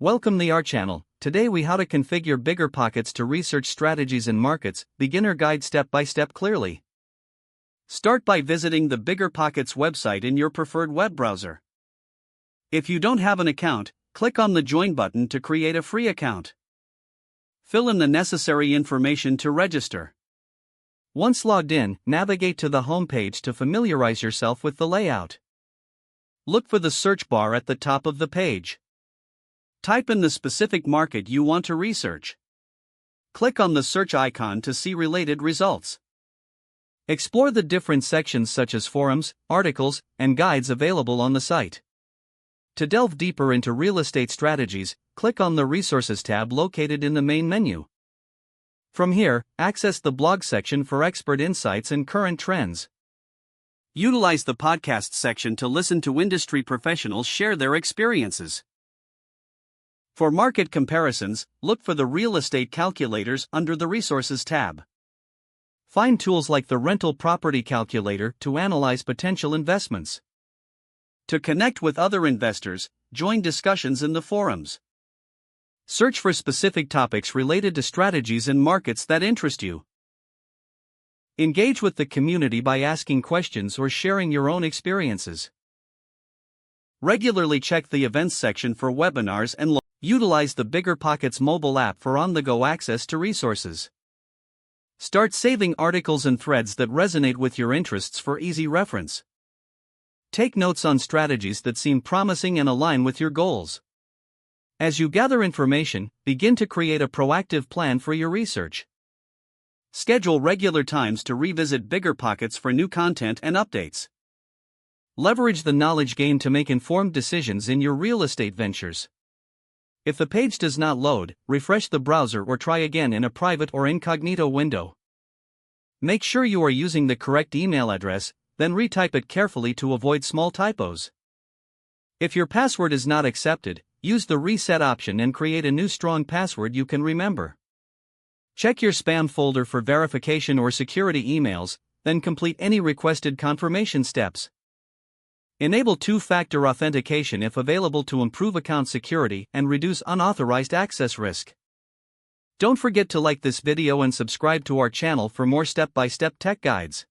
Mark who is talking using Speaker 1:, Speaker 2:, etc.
Speaker 1: Welcome to our channel. Today we how to configure BiggerPockets to research strategies in markets, beginner guide step by step clearly. Start by visiting the BiggerPockets website in your preferred web browser. If you don't have an account, click on the join button to create a free account. Fill in the necessary information to register. Once logged in, navigate to the home page to familiarize yourself with the layout. Look for the search bar at the top of the page. Type in the specific market you want to research. Click on the search icon to see related results. Explore the different sections such as forums, articles, and guides available on the site. To delve deeper into real estate strategies, click on the Resources tab located in the main menu. From here, access the blog section for expert insights and current trends. Utilize the podcast section to listen to industry professionals share their experiences. For market comparisons, look for the Real Estate Calculators under the Resources tab. Find tools like the Rental Property Calculator to analyze potential investments. To connect with other investors, join discussions in the forums. Search for specific topics related to strategies in markets that interest you. Engage with the community by asking questions or sharing your own experiences. Regularly check the events section for webinars and utilize the BiggerPockets mobile app for on-the-go access to resources. Start saving articles and threads that resonate with your interests for easy reference. Take notes on strategies that seem promising and align with your goals. As you gather information, begin to create a proactive plan for your research. Schedule regular times to revisit BiggerPockets for new content and updates. Leverage the knowledge gained to make informed decisions in your real estate ventures. If the page does not load, refresh the browser or try again in a private or incognito window. Make sure you are using the correct email address, then retype it carefully to avoid small typos. If your password is not accepted, use the reset option and create a new strong password you can remember. Check your spam folder for verification or security emails, then complete any requested confirmation steps. Enable two-factor authentication if available to improve account security and reduce unauthorized access risk. Don't forget to like this video and subscribe to our channel for more step-by-step tech guides.